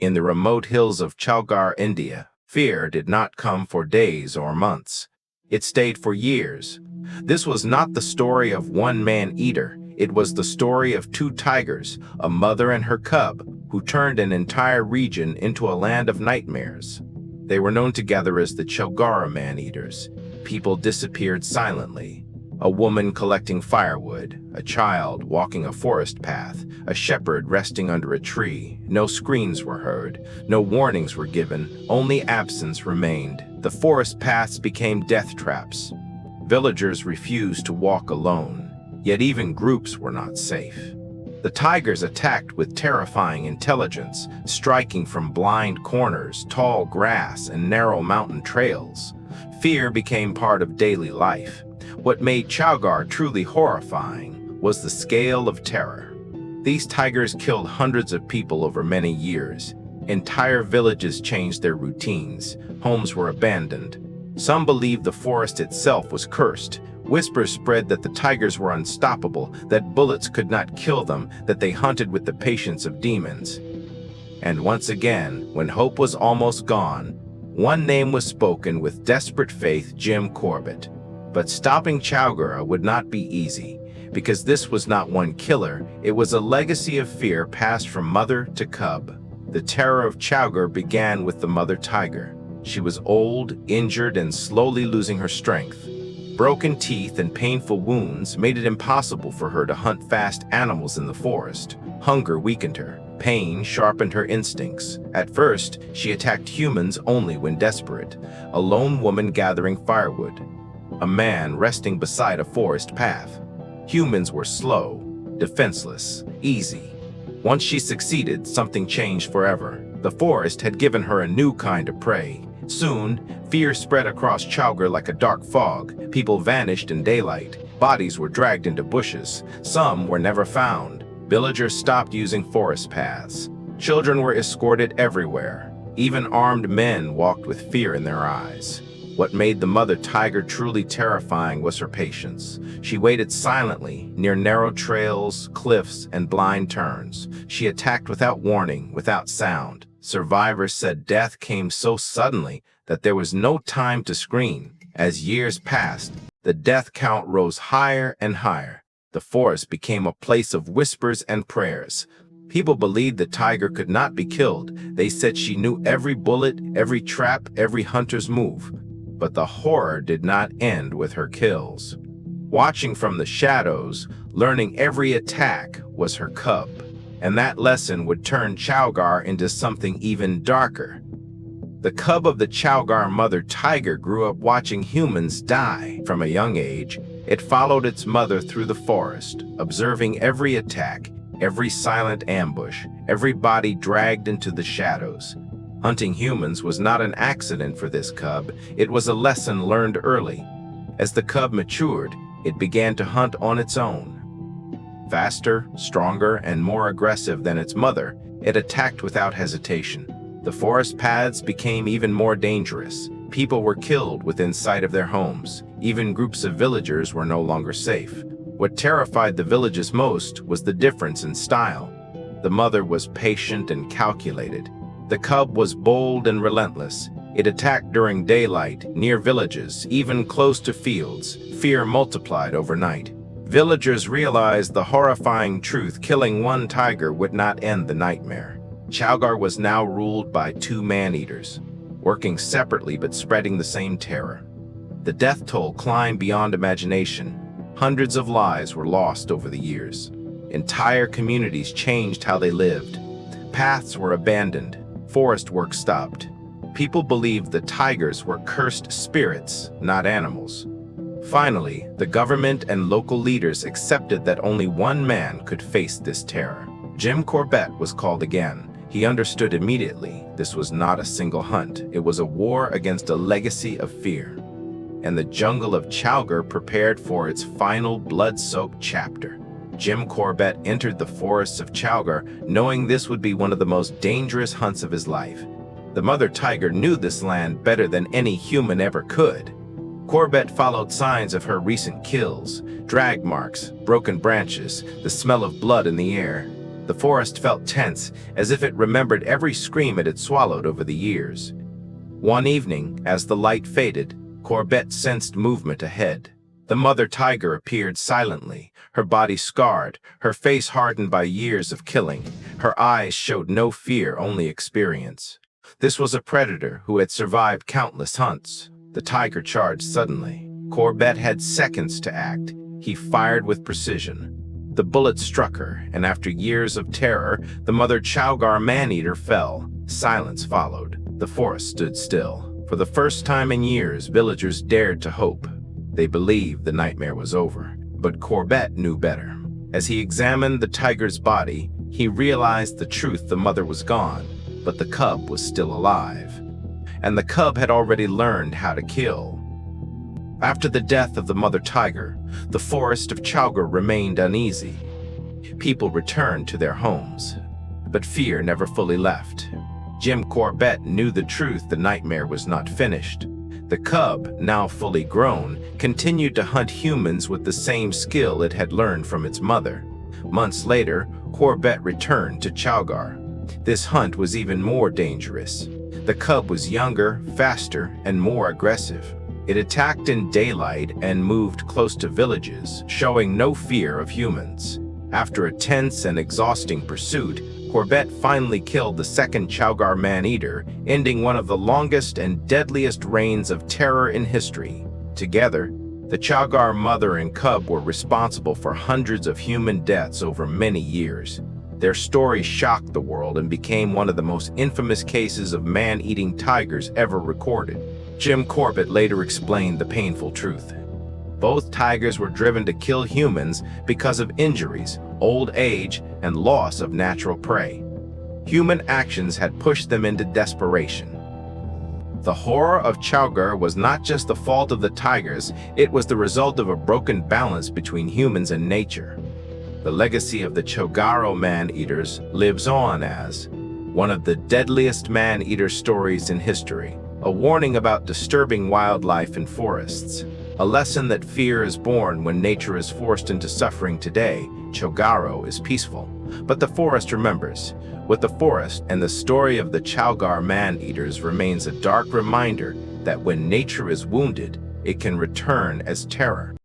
In the remote hills of Chowgarh, India, fear did not come for days or months. It stayed for years. This was not the story of one man-eater. It was the story of two tigers, a mother and her cub, who turned an entire region into a land of nightmares. They were known together as the Chowgarh Man-Eaters. People disappeared silently. A woman collecting firewood, a child walking a forest path, a shepherd resting under a tree. No screams were heard, no warnings were given, only absence remained. The forest paths became death traps. Villagers refused to walk alone, yet even groups were not safe. The tigers attacked with terrifying intelligence, striking from blind corners, tall grass, and narrow mountain trails. Fear became part of daily life. What made Chowgarh truly horrifying was the scale of terror. These tigers killed hundreds of people over many years. Entire villages changed their routines. Homes were abandoned. Some believed the forest itself was cursed. Whispers spread that the tigers were unstoppable, that bullets could not kill them, that they hunted with the patience of demons. And once again, when hope was almost gone, one name was spoken with desperate faith: Jim Corbett. But stopping Chowgarh would not be easy, because this was not one killer, it was a legacy of fear passed from mother to cub. The terror of Chowgarh began with the mother tiger. She was old, injured, and slowly losing her strength. Broken teeth and painful wounds made it impossible for her to hunt fast animals in the forest. Hunger weakened her. Pain sharpened her instincts. At first, she attacked humans only when desperate. A lone woman gathering firewood. A man resting beside a forest path. Humans were slow, defenseless, easy. Once she succeeded, something changed forever. The forest had given her a new kind of prey. Soon, fear spread across Chowgarh like a dark fog. People vanished in daylight. Bodies were dragged into bushes. Some were never found. Villagers stopped using forest paths. Children were escorted everywhere. Even armed men walked with fear in their eyes. What made the mother tiger truly terrifying was her patience. She waited silently near narrow trails, cliffs, and blind turns. She attacked without warning, without sound. Survivors said death came so suddenly that there was no time to scream. As years passed, the death count rose higher and higher. The forest became a place of whispers and prayers. People believed the tiger could not be killed. They said she knew every bullet, every trap, every hunter's move. But the horror did not end with her kills. Watching from the shadows, learning every attack, was her cub. And that lesson would turn Chowgarh into something even darker. The cub of the Chowgarh mother tiger grew up watching humans die. From a young age, it followed its mother through the forest, observing every attack, every silent ambush, every body dragged into the shadows. Hunting humans was not an accident for this cub, it was a lesson learned early. As the cub matured, it began to hunt on its own. Faster, stronger, and more aggressive than its mother, it attacked without hesitation. The forest paths became even more dangerous. People were killed within sight of their homes. Even groups of villagers were no longer safe. What terrified the villages most was the difference in style. The mother was patient and calculated. The cub was bold and relentless. It attacked during daylight, near villages, even close to fields. Fear multiplied overnight. Villagers realized the horrifying truth: killing one tiger would not end the nightmare. Chowgarh was now ruled by two man-eaters, working separately but spreading the same terror. The death toll climbed beyond imagination. Hundreds of lives were lost over the years. Entire communities changed how they lived. Paths were abandoned. Forest work stopped. People believed the tigers were cursed spirits, not animals. Finally, the government and local leaders accepted that only one man could face this terror. Jim Corbett was called again. He understood immediately this was not a single hunt. It was a war against a legacy of fear. And the jungle of Chowgarh prepared for its final blood-soaked chapter. Jim Corbett entered the forests of Chowgarh, knowing this would be one of the most dangerous hunts of his life. The mother tiger knew this land better than any human ever could. Corbett followed signs of her recent kills: drag marks, broken branches, the smell of blood in the air. The forest felt tense, as if it remembered every scream it had swallowed over the years. One evening, as the light faded, Corbett sensed movement ahead. The mother tiger appeared silently, her body scarred, her face hardened by years of killing. Her eyes showed no fear, only experience. This was a predator who had survived countless hunts. The tiger charged suddenly. Corbett had seconds to act. He fired with precision. The bullet struck her, and after years of terror, the mother Chowgarh Man-Eater fell. Silence followed. The forest stood still. For the first time in years, villagers dared to hope. They believed the nightmare was over. But Corbett knew better. As he examined the tiger's body, he realized the truth: the mother was gone, but the cub was still alive. And the cub had already learned how to kill. After the death of the mother tiger, the forest of Chowgarh remained uneasy. People returned to their homes, but fear never fully left. Jim Corbett knew the truth: the nightmare was not finished. The cub, now fully grown, continued to hunt humans with the same skill it had learned from its mother. Months later, Corbett returned to Chowgarh. This hunt was even more dangerous. The cub was younger, faster, and more aggressive. It attacked in daylight and moved close to villages, showing no fear of humans. After a tense and exhausting pursuit, Corbett finally killed the second Chowgarh Man-Eater, ending one of the longest and deadliest reigns of terror in history. Together, the Chowgarh mother and cub were responsible for hundreds of human deaths over many years. Their story shocked the world and became one of the most infamous cases of man-eating tigers ever recorded. Jim Corbett later explained the painful truth. Both tigers were driven to kill humans because of injuries, old age, and loss of natural prey. Human actions had pushed them into desperation. The horror of Chowgarh was not just the fault of the tigers, it was the result of a broken balance between humans and nature. The legacy of the Chowgarh Man-Eaters lives on as one of the deadliest man-eater stories in history, a warning about disturbing wildlife in forests, a lesson that fear is born when nature is forced into suffering. Today, Chowgarh is peaceful, but the forest remembers. With the forest and the story of the Chowgarh Man-Eaters remains a dark reminder that when nature is wounded, it can return as terror.